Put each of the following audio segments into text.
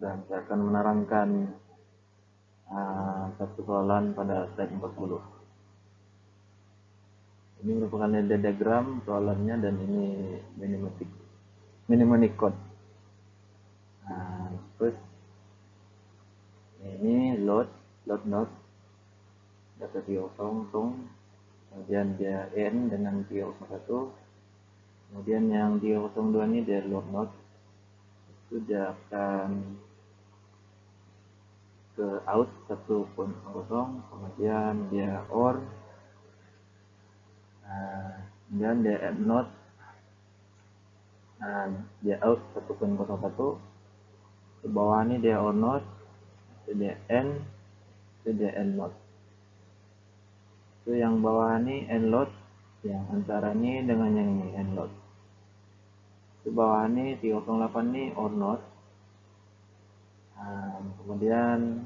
dan saya akan menerangkan satu soalan pada slide 40. Ini merupakan diagram soalannya dan ini mnemonic code. Terus ini load node data 300, kemudian dia n dengan 301, kemudian yang 302 ini dia load node, itu dia akan ke out 1.0, kemudian dia or, kemudian dia add node, dia out 1.01, ke bawah ini dia or node, itu dia n, itu dia end node. Itu yang bawah ini end load, yang antara ini dengan yang ini end load. Itu bawah ini 308 ini or node. Kemudian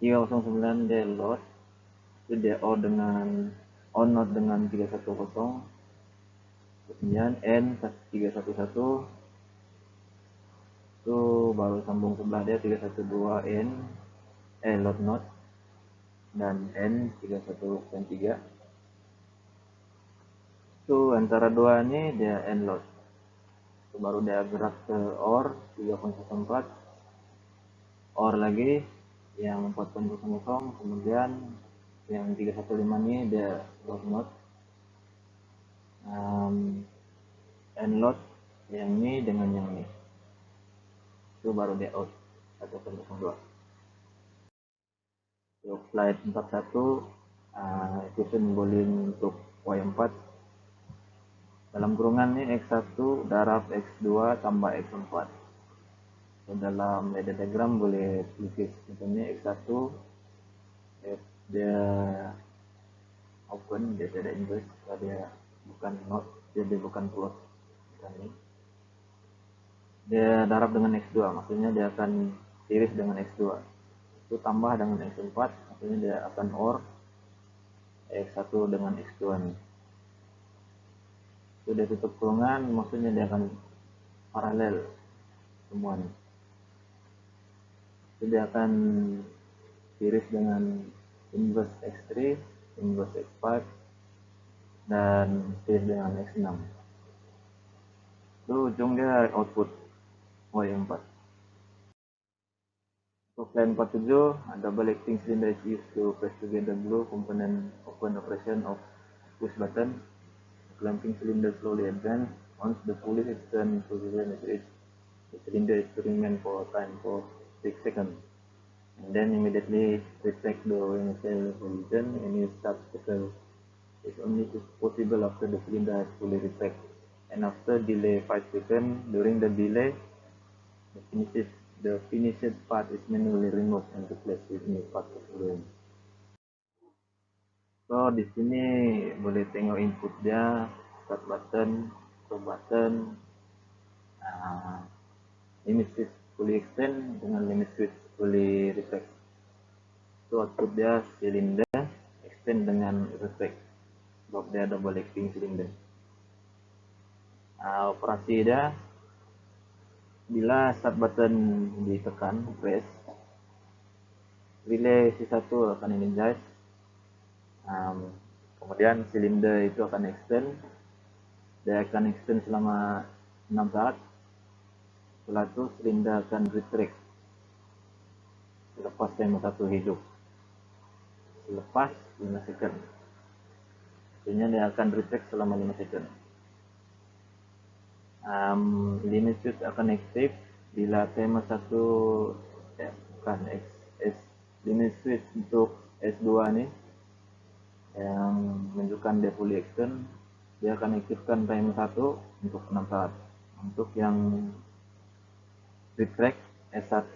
309 dia load, itu dia or dengan on node dengan 310, kemudian n 311, itu baru sambung sebelah dia 312 n load node dan n 31.3. Itu antara dua ini dia end load. Itu baru dia gerak ke or 3.14, or lagi yang 4.0, kemudian yang 315 ini dia load node, end load yang ini dengan yang ini, itu baru dia out 1.02. Untuk slide 41, equation boolean untuk y4 dalam kurungan ini x1 darab x2 tambah x4. So, dalam diagram boleh tulis contohnya x1 dia open, dia tidak inverse, dia bukan not, jadi bukan close. Dia darab dengan x2, maksudnya dia akan series dengan x2. Itu tambah dengan x4, maksudnya dia akan or x1 dengan x2 nih. Sudah tutup kurungan, maksudnya dia akan paralel semua nih. Itu dia akan series dengan inverse x3, inverse x5, dan series dengan x6. Itu ujungnya output y4. Untuk line 47, double acting cylinder is used to press together glue component open operation of push button. Clamping cylinder slowly advance. Once the pulley extend position is reached, the cylinder is to remain for a time for 6 seconds. And then immediately retract the initial position and you start cycle. It's only possible after the cylinder has fully retract. And after delay 5 seconds, during the delay, the finished part is manually removed and replaced with new part of the. So di sini boleh tengok input dia, start button, stop button, limit switch fully extend dengan limit switch fully retract. Itu output dia silinder extend dengan retract, sebab dia double acting silinder. Operasi dia bila start button ditekan, press, relay C1 akan energize, kemudian silinder itu akan extend, dia akan extend selama 6 saat. Setelah itu silinder akan retract selepas timer 1 hidup, selepas 5 second. Maksudnya dia akan retract selama 5 second. Limit switch akan aktif bila timer 1 limit switch untuk S2 nih yang menunjukkan dia fully extend, dia akan aktifkan timer 1 untuk 6 saat. Untuk yang retract S1,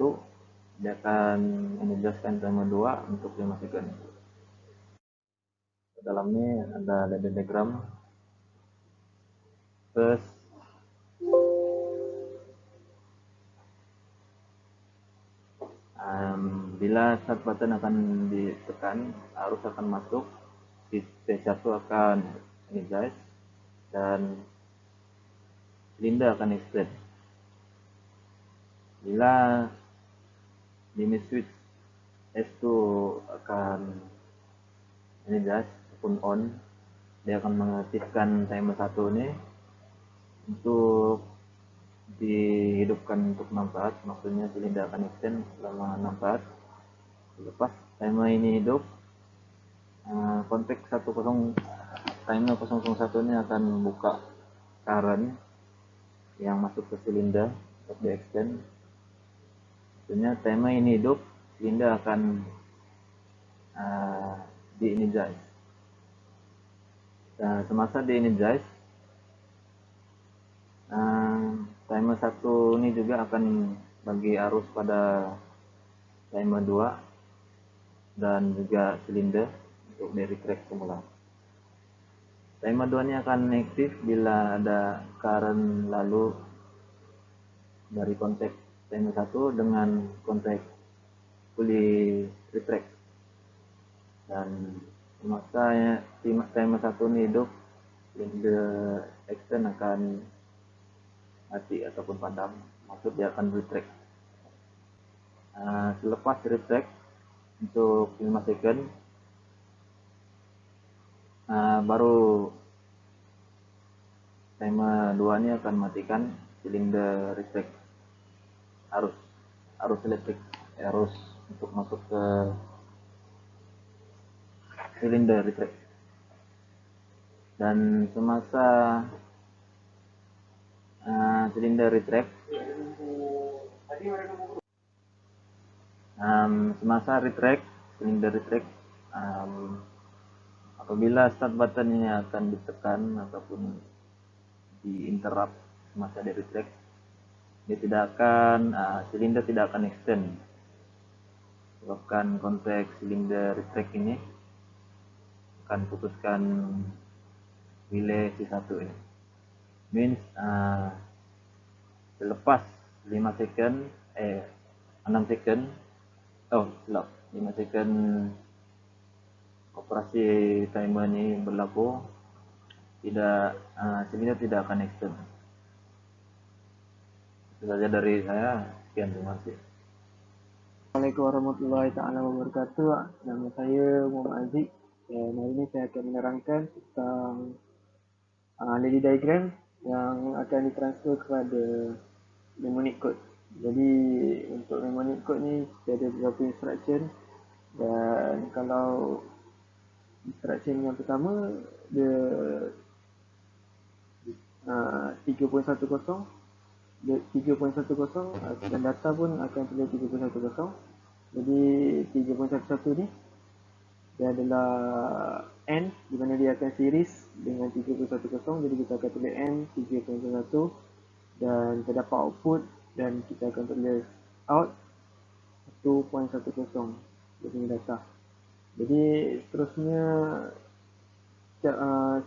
dia akan menjelaskan timer 2 untuk 5 second. Dalam ini ada diagram. Terus bila start button akan ditekan, arus akan masuk, T1 akan energize dan silinder akan extend. Bila limit switch S2 akan energize ataupun on, dia akan mengaktifkan timer 1 ini untuk dihidupkan untuk 6 saat, maksudnya silinder akan extend selama 6 saat. Lepas timer ini hidup, kontak timer 001 ini akan buka current yang masuk ke silinder untuk di extend. Maksudnya timer ini hidup, silinder akan di energize. Semasa di energize, timer 1 ini juga akan bagi arus pada timer 2 dan juga silinder untuk di retract semula. Timer 2 ini akan aktif bila ada current lalu dari kontak timer 1 dengan kontak pulley retract. Dan semasa timer 1 ini hidup, silinder extend akan mati ataupun padam, maksud dia akan retract. Selepas retract untuk 5 second, baru timer 2 ini akan matikan silinder retract, arus elektrik, arus untuk masuk ke silinder retract. Dan semasa silinder retract, semasa retract silinder retract, apabila start button ini akan ditekan ataupun di interrupt semasa di retract, dia tidak akan silinder tidak akan extend, sebabkan kontak silinder retract ini akan putuskan relay C1 ini. Means selepas 5 second 6 second 5 second operasi timer ini berlaku, silinder tidak akan extend. Itu saja dari saya. Sekian, terima kasih. Assalamualaikum warahmatullahi wabarakatuh. Nama saya Muhammad Aziz dan hari ini saya akan menerangkan tentang lady diagram yang akan ditransfer kepada mnemonic code. Jadi untuk mnemonic code ni kita ada beberapa instruction, dan kalau instruction yang pertama dia 3.10 dan data pun akan tulis 3.10. Jadi 3.11 ni dia adalah N, di mana dia akan series dengan 3.10. Jadi kita akan tulis N 3.11 dan terdapat output, dan kita akan tulis out 1.10. Jadi data. Jadi seterusnya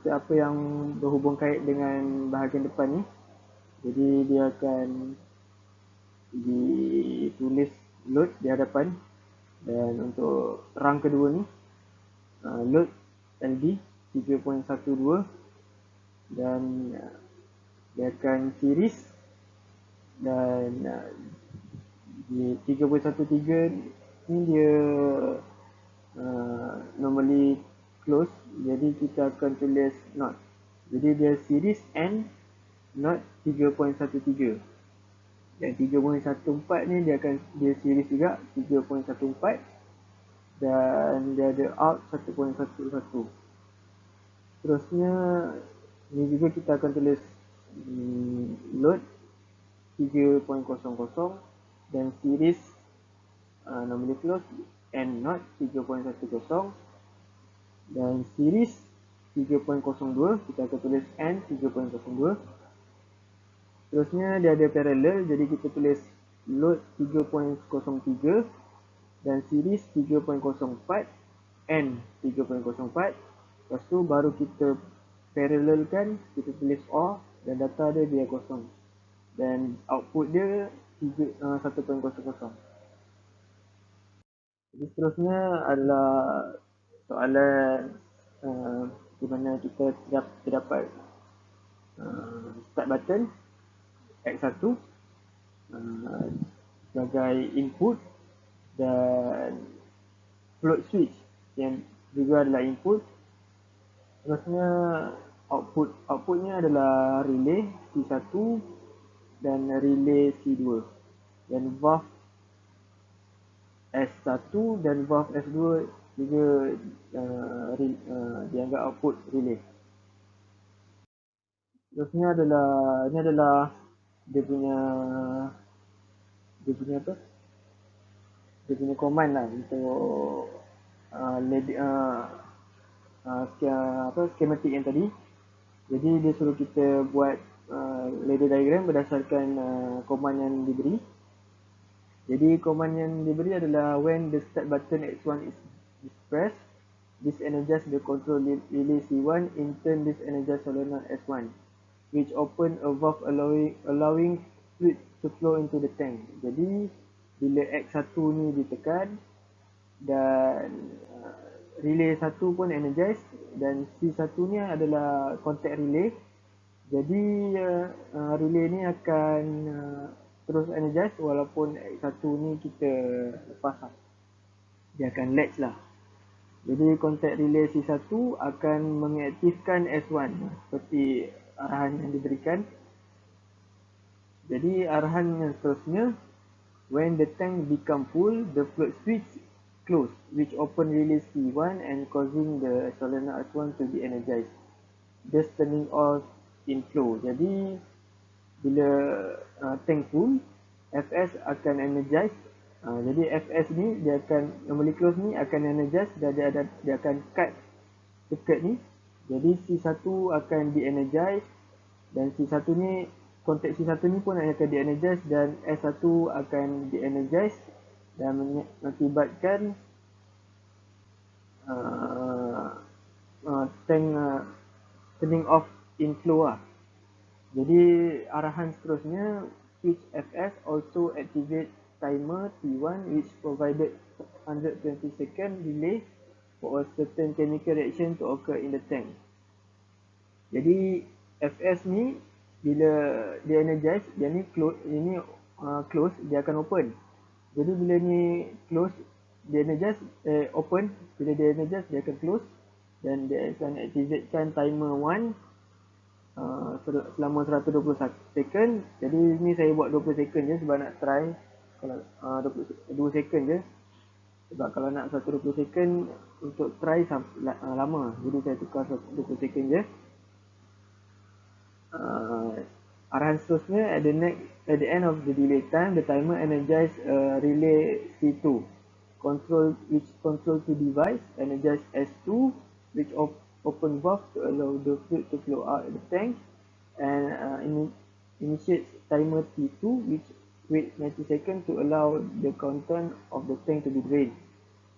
siapa yang berhubung kait dengan bahagian depan ni, jadi dia akan ditulis load di hadapan, dan untuk rang kedua ni load LD 3.12 dan dia akan series, dan di 3.13 ni dia normally close, jadi kita akan tulis not. Jadi dia series N not 3.13, dan 3.14 ni dia series juga 3.14, dan dia ada out 1.11. Terusnya ni juga kita akan tulis load 3.00 dan series normally close N not 3.10, dan series 3.02 kita akan tulis N 3.02. Terusnya dia ada parallel, jadi kita tulis load 3.03 dan series 3.04 N 3.04. Lepas tu baru kita parallelkan, kita tulis OR dan data dia kosong, dan output dia 1.00. Jadi seterusnya adalah soalan di mana kita terdapat start button X1, sebagai input dan float switch yang juga adalah input. Terusnya outputnya adalah relay C1 dan relay C2 dan valve S1 dan valve S2 juga dianggap output relay. Terusnya ini adalah dia punya apa? Dia punya command lah untuk schematic yang tadi. Jadi dia suruh kita buat ladder diagram berdasarkan command yang diberi. Jadi command yang diberi adalah when the start button X1 is pressed, this energize the control relay C1, in turn this energize solenoid S1, which open a valve allowing fluid to flow into the tank. Jadi bila X1 ni ditekan dan relay 1 pun energize dan C1 ni adalah contact relay. Jadi relay ni akan terus energize walaupun X1 ni kita lepas lah. Dia akan latch lah. Jadi contact relay C1 akan mengaktifkan S1 seperti arahan yang diberikan. Jadi arahan yang seterusnya, when the tank become full, the float switch close, which open relay C1 and causing the solenoid S1 to be energized, thus turning off inflow. Jadi bila tank full, Fs akan energize. Jadi Fs ni dia akan normally close ni akan energize dan dia akan cut circuit ni. Jadi C1 akan di-energize dan C1 ni kontak C1 ni pun akan di-energize dan S1 akan di-energize dan mengakibatkan tank turning off inflow lah. Jadi arahan seterusnya, switch Fs also activate timer T1 which provided 120 second delay for a certain chemical reaction to occur in the tank. Jadi Fs ni bila dia energize, dia ni close, dia akan open. Jadi bila ni close, dia energize, open, bila dia energize dia akan close dan dia akan activatekan timer 1 selama 120 second. Jadi ni saya buat 20 second je sebab nak try. Kalau 2 second je sebab kalau nak 120 second untuk try lama, jadi saya tukar 20 second je. Arahan seterusnya, at the end of the delay time, the timer energize relay C2 which control two device, energize S2 which open valve to allow the fluid to flow out of the tank, and initiates timer T2 which wait 90 seconds to allow the content of the tank to be drained.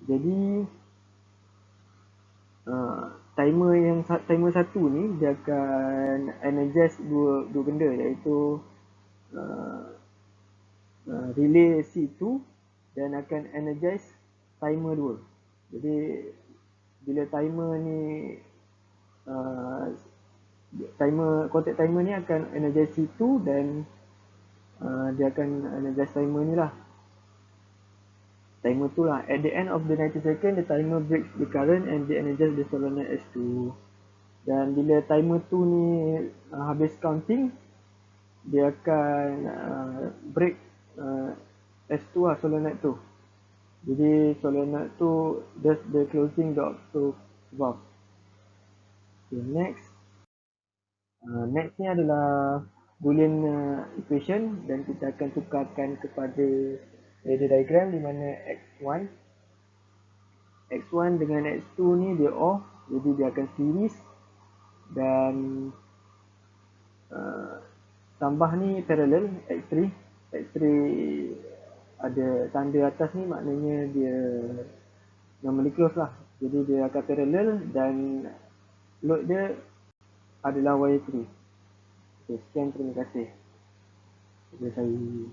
Jadi timer 1 ni dia akan energize dua benda, iaitu relay C2 dan akan energize timer 2. Jadi bila timer ni contact timer ni akan energize C2 dan dia akan energize timer ni lah, timer tu lah. At the end of the 90 second, the timer breaks the current and de-energize the solenoid S2. Dan bila timer tu ni habis counting, dia akan break S2 lah, solenoid tu. Jadi solenoid tu does the closing the auto valve. Okay, next ni adalah Boolean equation dan kita akan tukarkan kepada ladder diagram di mana X1 dengan X2 ni dia off, jadi dia akan series dan tambah ni parallel. X3 ada tanda atas ni, maknanya dia normally close lah, jadi dia akan parallel dan load dia adalah wire 3. Okay, sekian, terima kasih. Terima kasih.